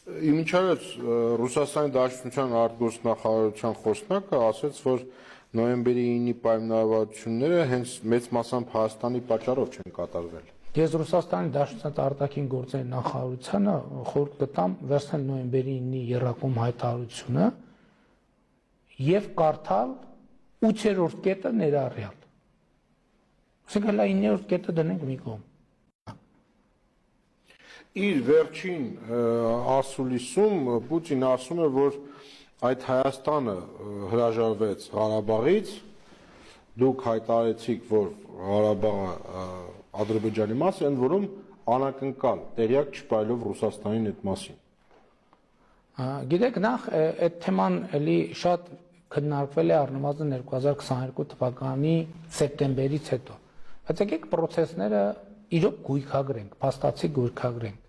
Իմիջիայլոց Ռուսաստանի Դաշնության արտգործնախարարության խոսնակը ասաց, որ նոյեմբերի 9-ի պայմանավորվածությունները հենց մեծ մասամբ Հայաստանի պատճառով չեն կատարվել։ Ես Ռուսաստանի Դաշնության արտաքին գործերի նախարարությանը խորհուրդ կտամ վերցնել նոյեմբերի 9-ի եռակում հայտարարությունը եւ կարդալ 8-րդ կետը ներառյալ։ Այսինքն լա 9-րդ կետը դնենք մի կողմ։ Իր վերջին ասուլիսում Պուտինը ասում է, որ այդ Հայաստանը հրաժարվեց Ղարաբաղից, դուք հայտարարեցիք, որ Ղարաբաղը Ադրբեջանի մաս է, ընդ որում անակնկալ տեղյակ չպայելով Ռուսաստանին այդ մասին։ Գիտեք, նախ այդ թեման էլի շատ քննարկվել է առնվազն 2022 թվականի սեպտեմբերից հետո։ Բայց եկեք պրոցեսները իրոք գույքագրենք, փաստացի գույքագրենք։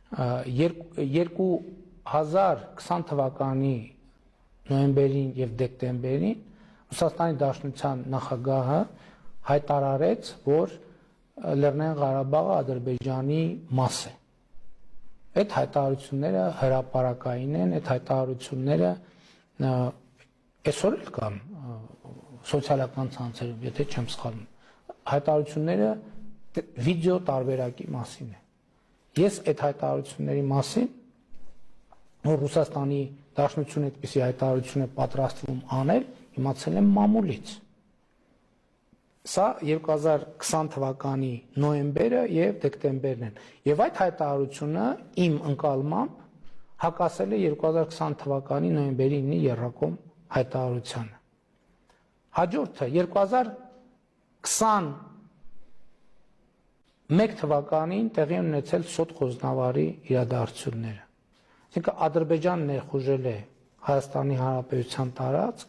2020 թվականի նոյեմբերին եւ դեկտեմբերին Ռուսաստանի Դաշնության նախագահը հայտարարեց, որ Լեռնային Ղարաբաղը Ադրբեջանի մաս է։ Այդ հայտարարությունները հրապարակային են, այդ հայտարարությունները այսօր էլ կան սոցիալական ցանցերում, եթե չեմ սխալվում։ Հայտարարությունները վիդեո տարբերակի մասին է։ Ես այդ հայտարարությունների մասին, որ Ռուսաստանի Դաշնությունը այդպիսի հայտարարություն է պատրաստվում անել, իմացել եմ մամուլից։ Սա 2020 թվականի նոյեմբերը եւ դեկտեմբերն են։ Եվ այդ հայտարարությունը իմ ընկալմամբ հակասել է 2020 թվականի նոյեմբերի 9-ի եռակոմ հայտարարությանը։ Հաջորդը 2021 թվականին տեղի ունեցել Սոտ Խոզնավարի իրադարձությունները։ Այսինքն Ադրբեջանն ներխուժել է Հայաստանի Հանրապետության տարածք,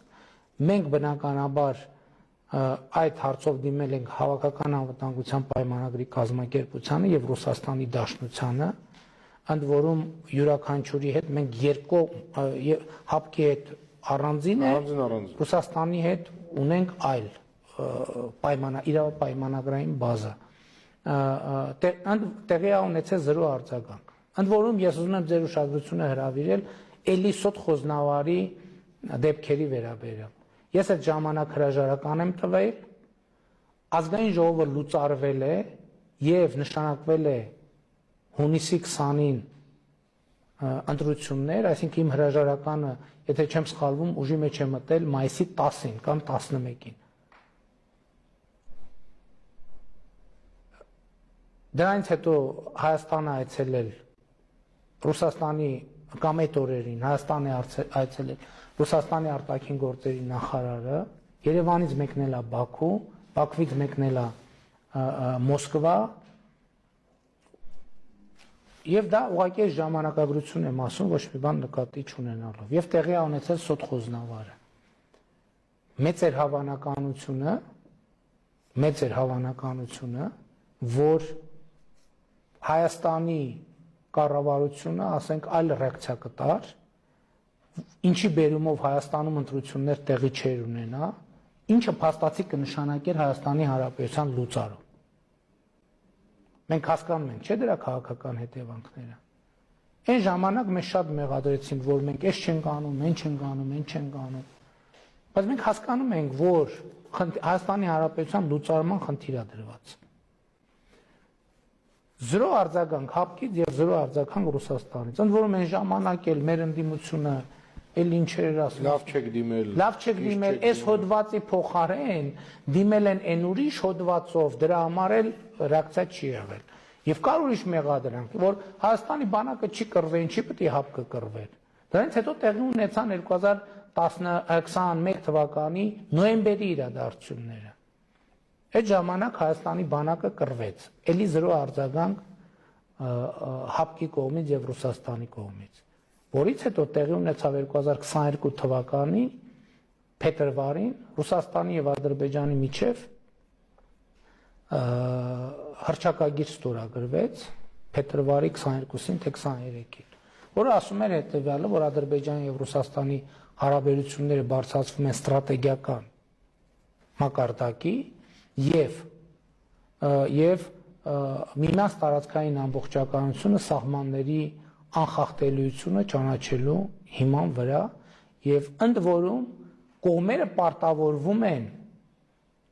մենք բնականաբար այդ հարցով դիմել ենք Հավաքական անվտանգության պայմանագրի կազմակերպությանը եւ Ռուսաստանի Դաշնությանը, ընդ որում յուրաքանչյուրի հետ մենք երկու հապկի հետ առանձին է, Ռուսաստանի հետ ունենք այլ պայմանագրային բազա։ Տեղի ունեցել 0 արձագանք։ Ընդ որում ես ուզում եմ ձեր ուշադրությունը հրավիրել էլի Սոտ Խոզնավարի դեպքերի վերաբերյալ։ Ես այդ ժամանակ հրաժարական եմ տվել, ազգային ժողովը լուծարվել է եւ նշանակվել է հունիսի 20-ին ընտրություններ, այսինքն իմ հրաժարականը, եթե չեմ սխալվում, ուժի մեջ է մտել մայիսի 10-ին կամ 11-ին։ Դրանից հետո Հայաստանը այցելել Ռուսաստանի կամ այդ օրերին Հայաստան է այցելել Ռուսաստանի արտաքին գործերի նախարարը, Երևանից մեկնել է Բաքու, Բաքվից մեկնել է Մոսկվա, եւ դա ուղղակի ժամանակագրություն եմ ասում, ոչ մի բան նկատի չունենալով, եւ տեղի է ունեցել Սոտ Խոզնավարը։ Մեծ էր հավանականությունը, որ Հայաստանի կառավարությունը, ասենք, այլ ռեակցիա կտար, ինչի բերումով Հայաստանում ընտրություններ տեղի չէր ունենա, ինչը փաստացի կնշանակեր Հայաստանի Հանրապետության լուծարում։ Մենք հասկանում ենք, չէ՞ դրա քաղաքական հետևանքները։ Այն ժամանակ մեզ շատ մեղադրեցին, որ մենք այս չենք անում, այն չենք անում, այն չենք անում։ Բայց մենք հասկանում ենք, որ Հայաստանի Հանրապետության լուծարման խնդիր է դրված։ 0 արձագանք հապկից եւ 0 արձագանք Ռուսաստանից։ Ընդ որում այն ժամանակ էլ մեր ընդդիմությունը էլ ինչեր ասում։ Լավ չեք դիմել։ Լավ չեք դիմել, այս հոդվածի փոխարեն դիմել են այն ուրիշ հոդվածով, դրա համար էլ ռեակցիա չի եղել։ Եվ կար ուրիշ մեղադրանք, որ Հայաստանի բանակը չի կռվել, ինչի պետք է հապկը կռվել։ Դրանից հետո տեղի ունեցան 2021 թվականի նոյեմբերի իրադարձությունները։ Այդ ժամանակ Հայաստանի բանակը կռվեց, էլի 0 արձագանք հապկի կողմից եւ Ռուսաստանի կողմից, որից հետո տեղի ունեցավ 2022 թվականի փետրվարին Ռուսաստանի եւ Ադրբեջանի միջև հռչակագիր ստորագրվեց փետրվարի 22-ին թե 23-ին, որը ասում էր հետեւյալը, որ Ադրբեջանի եւ Ռուսաստանի հարաբերությունները բարձրացվում են ստրատեգիական մակարդակի եւ միմյանց տարածքային ամբողջականությունը սահմանների անխախտելիությունը ճանաչելու հիման վրա եւ ընդ որում կողմերը պարտավորվում են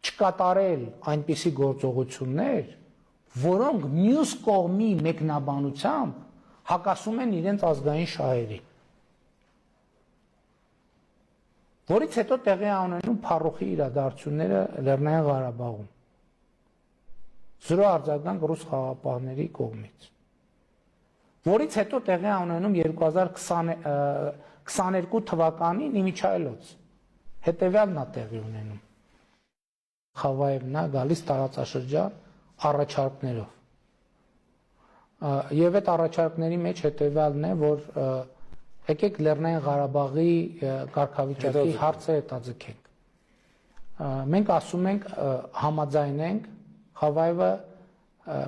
չկատարել այնպիսի գործողություններ, որոնք մյուս կողմի մեկնաբանությամբ հակասում են իրենց ազգային շահերին։ Որից հետո տեղի ունենում փառոխի իրադարձությունները Լեռնային Ղարաբաղում։ Զրո արձագանք ռուս խաղաղապահների կողմից։ Որից հետո տեղի ունենում 2022 թվականին իմիջայլոց։ Հետևյալն է տեղի ունենում։ Խավաևն է գալիս տարածաշրջան առաջարկներով։ Եվ այդ առաջարկների մեջ հետևյալն է, որ եկեք Լեռնային Ղարաբաղի կարգավիճակի հարցը հետաձգենք։ Մենք ասում ենք համաձայնենք, Խավաևը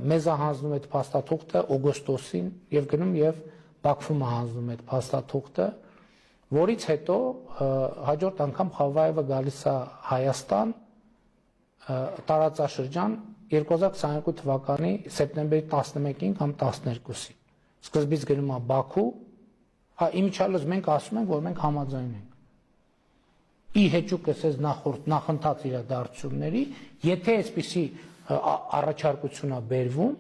մեզ է հանձնում այդ փաստաթուղթը օգոստոսին եւ գնում եւ Բաքվում է հանձնում այդ փաստաթուղթը, որից հետո հաջորդ անգամ Խավաևը գալիս է Հայաստան տարածաշրջան 2022 թվականի սեպտեմբերի 11-ին կամ 12-ին։ Սկզբից գնում է Բաքու, իմիջիալոց մենք ասում ենք, որ մենք համաձայն ենք։ Ի հեճուկ էս նախընթաց իրադարձությունների, եթե այսպիսի առաջարկություն է բերվում,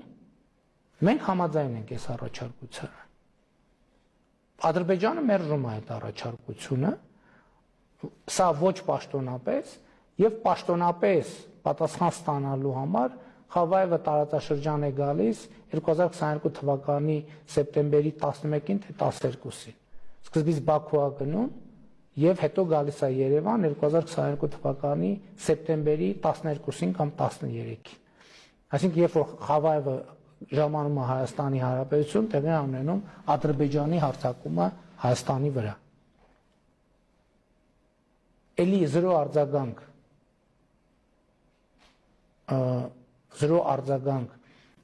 մենք համաձայն ենք այս առաջարկությանը։ Ադրբեջանը մերժում է այդ առաջարկությունը, սա ոչ պաշտոնապես եւ պաշտոնապես պատասխան ստանալու համար Խավաևը տարածաշրջան է գալիս 2022 թվականի սեպտեմբերի 11-ին թե 12-ին։ Սկզբից Բաքու է գնում եւ հետո գալիս է Երևան 2022 թվականի սեպտեմբերի 12-ին կամ 13-ին։ Այսինքն երբ որ Խավաևը ժամանում է Հայաստանի Հանրապետություն, տեղի է ունենում Ադրբեջանի հարձակումը Հայաստանի վրա։ Էլի զրո արձագանք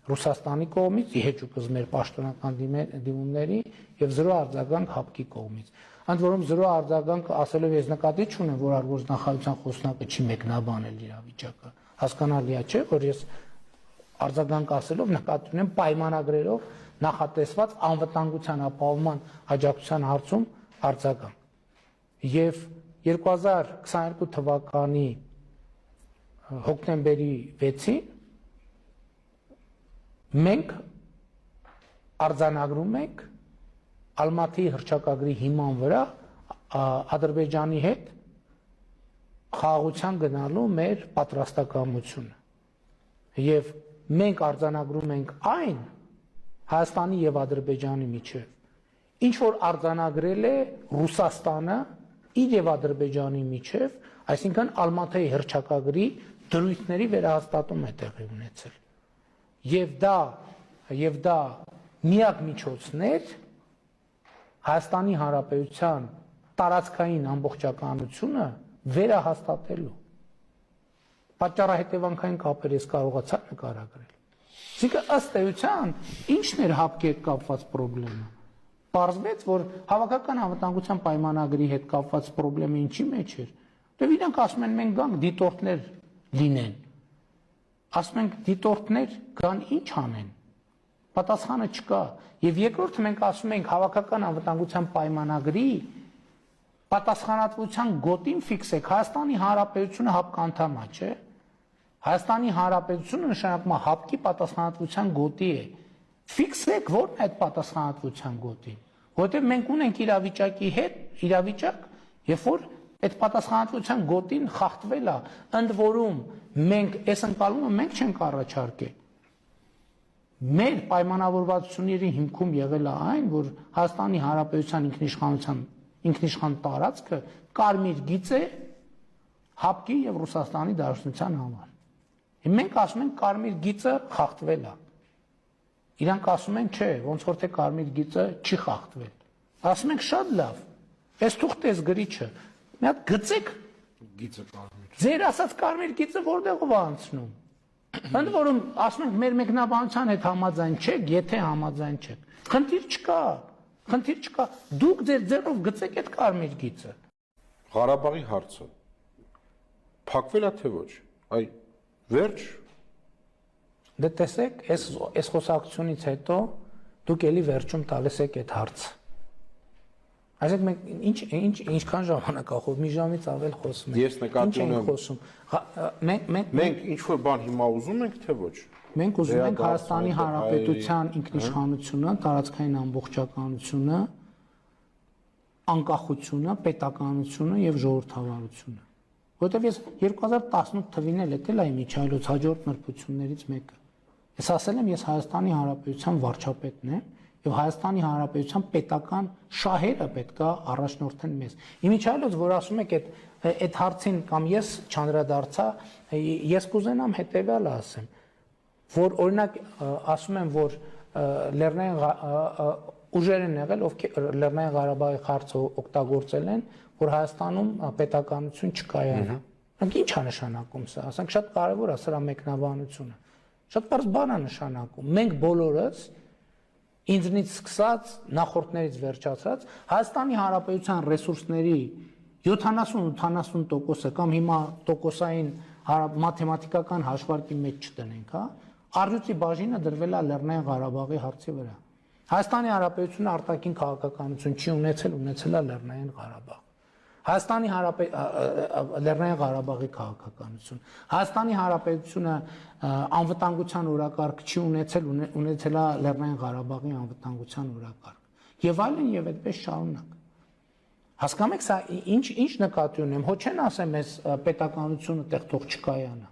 Ռուսաստանի կողմից, իհեճուկս մեր պաշտոնական դիմումների եւ զրո արձագանք ՀԱՊԿ-ի կողմից։ Ընդ որում զրո արձագանք ասելով ես նկատի չունեմ, որ արտգործնախարարության խոսնակը չի մեկնաբանել իրավիճակը։ Հասկանալի է, չէ՞, որ ես արձագանք ասելով նկատի ունեմ պայմանագրերով նախատեսված անվտանգության ապահովման աջակցության հարցում արձագանք։ Եվ 2022 թվականի հոկտեմբերի 6-ին մենք արձանագրում ենք Ալմատիի հռչակագրի հիման վրա Ադրբեջանի հետ խաղաղության գնալու մեր պատրաստակամությունը։ Եվ մենք արձանագրում ենք այն Հայաստանի եւ Ադրբեջանի միջև, ինչ որ արձանագրել է Ռուսաստանը իր եւ Ադրբեջանի միջև, այսինքն Ալմատիի հռչակագրի դրույթների վերահաստատում է տեղի ունեցել։ Եվ դա միակ միջոցն էր Հայաստանի Հանրապետության տարածքային ամբողջականությունը վերահաստատելու։ Պատճառահետևանքային կապեր ես կարողացա նկարագրել։ Այսինքն ըստ էության ի՞նչն էր ՀԱՊԿ-ի հետ կապված խնդիրը։ Պարզվեց, որ հավաքական անվտանգության պայմանագրի հետ կապված խնդիրը ինչի մեջ էր։ Դե իրանք ասում են մենք գանք դիտորդներ լինեն։ Ասում ենք դիտորդներ գան ինչ անեն։ Պատասխանը չկա։ Եվ երկրորդը մենք ասում ենք հավաքական անվտանգության պայմանագրի պատասխանատվության գոտին ֆիքսեք։ Հայաստանի Հանրապետությունը ՀԱՊԿ անդամ է, չէ՞։ Հայաստանի Հանրապետությունը նշանակում է ՀԱՊԿ-ի պատասխանատվության գոտի է։ Ֆիքսեք ո՞րն է այդ պատասխանատվության գոտին։ Որովհետև մենք ունենք իրավիճակ, երբ որ այդ պատասխանատվության գոտին խախտվել է, ընդ որում մենք այս ընկալումը մենք չենք առաջարկել։ Մեր պայմանավորվածությունների հիմքում եղել է այն, որ Հայաստանի Հանրապետության ինքնիշխան տարածքը կարմիր գիծ է ՀԱՊԿ-ի եւ Ռուսաստանի Դաշնության համար։ Մենք ասում ենք կարմիր գիծը խախտվել է։ Իրանք ասում են չէ, ոնց որ թե կարմիր գիծը չի խախտվել։ Ասում ենք շատ լավ։ Այս թուղթը էս գրիչը։ Մի հատ գծեք գիծը կարմիր։ Ձեր ասած կարմիր գիծը որտեղով է անցնում։ Ընդ որում ասում ենք մեր մեկնաբանության հետ համաձայն չեք, եթե համաձայն չեք։ Խնդիր չկա։ Դուք ձեր ձեռով գծեք այդ կարմիր գիծը։ Ղարաբաղի հարցը փակվել է թե ոչ։ Այ վերջ Դե տեսեք, այս խոսակցությունից հետո դուք էլի վերջում տալիս եք այդ հարցը։ Այսինքն մենք ինչքան ժամանակ ախով մի ժամից ավել խոսում ենք։ Ես նկատի ունեմ խոսում։ Մենք ինչ որ բան հիմա ուզում ենք թե ոչ։ Մենք ուզում ենք Հայաստանի Հանրապետության ինքնիշխանությունը, տարածքային ամբողջականությունը, անկախությունը, պետականությունը եւ ժողովրդավարությունը։ Որտեւ ես 2018 թվին էլ եկել այ միջայլոց հաջորդ նրբություններից մեկը։ Ես ասել եմ, ես Հայաստանի Հանրապետության վարչապետն եմ եւ Հայաստանի Հանրապետության պետական շահերը պետքա առաջնորդեն մեզ։ Իմիջայլոց, որ ասում եք այդ հարցին կամ ես չանդրադարձա, ես կուզենամ հետեւյալը ասեմ, որ օրինակ ասում եմ, որ Լեռնային ուժեր են եղել, ովքեր Լեռնային Ղարաբաղի հարցը օգտագործել են, որ Հայաստանում պետականություն չկայանա։ Անք ի՞նչ է նշանակում սա։ Ասենք շատ կարևոր է սրա մեկնաբանությունը։ Շատ բարձ բան է նշանակում։ Մենք բոլորս ինձնից սկսած, նախորդներից վերջացած, Հայաստանի Հանրապետության ռեսուրսների 70-80% կամ հիմա տոկոսային մաթեմատիկական հաշվարկի մեջ չտնենք, հա, առյուծի բաժինը դրվել է Լեռնային Ղարաբաղի հարցի վրա։ Հայաստանի Հանրապետությունը արտաքին քաղաքականություն չի ունեցել է Լեռնային Ղարաբաղ։ Հայաստանի Լեռնային Ղարաբաղի քաղաքականություն։ Հայաստանի Հանրապետությունը անվտանգության օրակարգ չի ունեցել է Լեռնային Ղարաբաղի անվտանգության օրակարգ։ Եվ այլն եւ այդպես շարունակ։ Հասկանում եք սա ինչ նկատի ունեմ, հո չեն ասեմ այս պետականությունը տեղ թող չկայանա։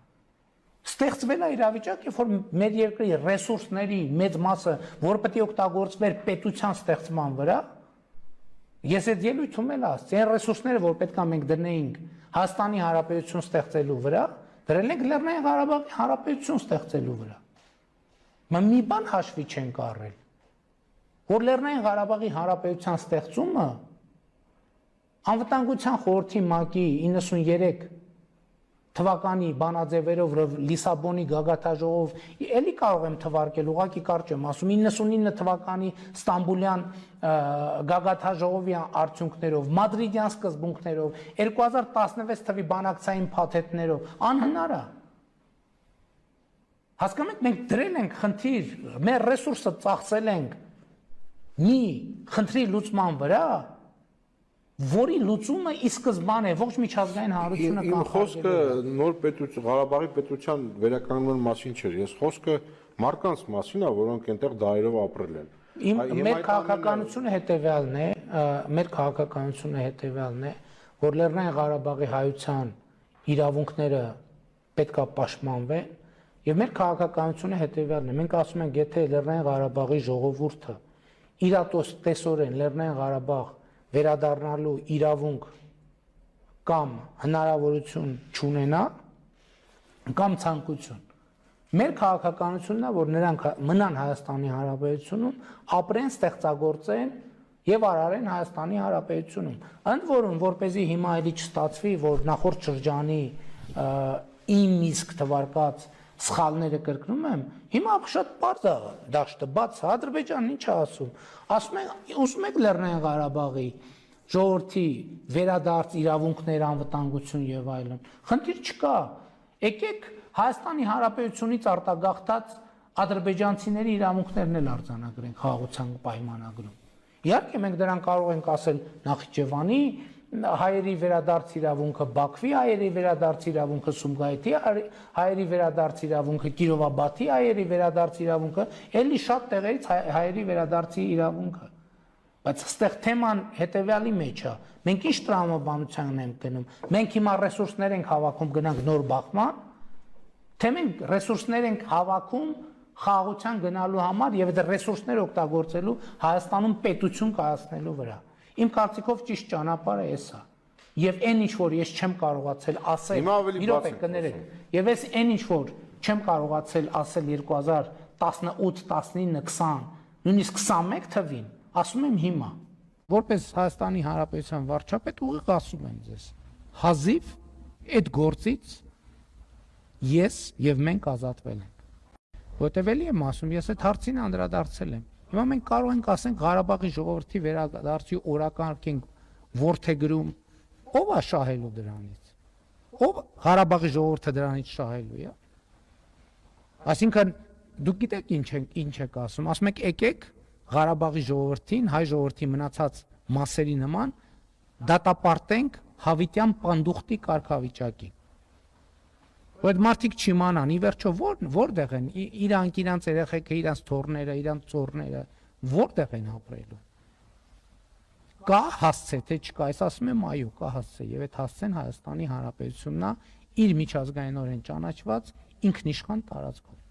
Ստեղծվել է իրավիճակ, երբ որ մեր երկրի ռեսուրսների մեծ մասը, որ պետք է օգտագործվեր պետության ստեղծման վրա, ես այդ ելույթում էլ ասացի, այն ռեսուրսները, որ պետք է մենք դնեինք Հայաստանի Հանրապետություն ստեղծելու վրա, դրել ենք Լեռնային Ղարաբաղի Հանրապետություն ստեղծելու վրա։ Մի բան հաշվի չենք առել, որ Լեռնային Ղարաբաղի Հանրապետության ստեղծումը Անվտանգության խորհրդի ՄԱԿ-ի 93 թվականի բանաձևերով Լիսաբոնի գագաթաժողով էլի կարող եմ թվարկել, ուղղակի կարճ եմ ասում, 99 թվականի Ստամբուլյան գագաթաժողովի արդյունքներով, Մադրիդյան սկզբունքներով, 2016 թվի բանակցային փաթեթներով անհնար է։ Հասկանում եք, մենք դրել ենք խնդիր, մեր ռեսուրսը ծախսել ենք մի խնդրի լուծման վրա, որի լուծումը ի սկզբանե ողջ միջազգային հանրությունը Իմ խոսքը նոր պետություն, Ղարաբաղի պետության վերականգնման մասին չէր, ես խոսքը մարդկանց մասին է, որոնք այնտեղ դարերով ապրել են։ Մեր քաղաքականությունը հետևյալն է, որ Լեռնային Ղարաբաղի հայության իրավունքները պետքա պաշտպանվեն, եւ մեր քաղաքականությունը հետևյալն է, մենք ասում ենք, եթե Լեռնային Ղարաբաղի ժողովուրդը իրատեսորեն Լեռնային Ղարաբաղ վերադառնալու իրավունք կամ հնարավորություն չունենա կամ ցանկություն։ Մեր քաղաքականությունն է, որ նրանք մնան Հայաստանի Հանրապետությունում, ապրեն, ստեղծագործեն եւ արարեն Հայաստանի Հանրապետությունում։ Ընդ որում, որպեսզի հիմա էլի չստացվի, որ նախորդ շրջանի իմ իսկ թվարկած սխալները կրկնում եմ, հիմա շատ բարձ է դաշտը, բաց է, Ադրբեջանն ինչ է ասում։ Ասում են, ուզում եք Լեռնային Ղարաբաղի ժողովրդի վերադարձ իրավունքներ, անվտանգություն եւ այլն։ Խնդիր չկա։ Եկեք Հայաստանի Հանրապետությունից արտագաղթած ադրբեջանցիների իրավունքներն էլ արձանագրենք խաղաղության պայմանագրում։ Իհարկե մենք դրան կարող ենք ասել Նախիջևանի հայերի վերադարձ իրավունքը, Բաքվի հայերի վերադարձ իրավունքը, Սումգայիթի հայերի վերադարձ իրավունքը, Կիրովաբադի հայերի վերադարձ իրավունքը, էլի շատ տեղերից հայերի վերադարձի իրավունքը։ Բայց այստեղ թեման հետևյալի մեջ է։ Մենք ինչ տրամաբանության ենք գնում։ Մենք հիմա ռեսուրսներ ենք հավաքում, գնանք նոր բախման, թե մենք ռեսուրսներ ենք հավաքում խաղաղության գնալու համար եւ այդ ռեսուրսները օգտագործելու Հայաստանում պետություն կայացնելու վրա։ Իմ կարծիքով ճիշտ ճանապարհը էսա։ Եւ այն ինչ որ ես չեմ կարողացել ասել, մի րոպե կներեք, եւ ես այն ինչ որ չեմ կարողացել ասել 2018, 19, 20, նույնիսկ 21 թվին, ասում եմ հիմա, որպես Հայաստանի Հանրապետության վարչապետ ուղիղ ասում եմ ձեզ, հազիվ այդ գործից ես եւ մենք ազատվել ենք։ Որտեւ էլի եմ ասում, ես այդ հարցին անդրադարձել եմ։ Հիմա մենք կարող ենք ասենք Ղարաբաղի ժողովրդի վերադարձի օրակարգ ենք ворթեգրում, ով է շահելու դրանից։ Ով Ղարաբաղի ժողովուրդը դրանից շահելու է։ Այսինքն դուք գիտեք ինչ եք ասում, ասում եք եկեք Ղարաբաղի ժողովրդին, հայ ժողովրդի մնացած մասերի նման դատապարտենք հավիտյան պանդուխտի կարգավիճակի։ Որ մարդիկ չիմանան, ի վերջո որտեղ են իրանց երեխեքը, իրանց թոռները, իրանց ծոռները, որտեղ են ապրելու։ Կա հասցե, թե չկա, այս ասում եմ այո, կա հասցե, եւ այդ հասցեն Հայաստանի Հանրապետությունն է իր միջազգայինորեն ճանաչված ինքնիշխան տարածքով։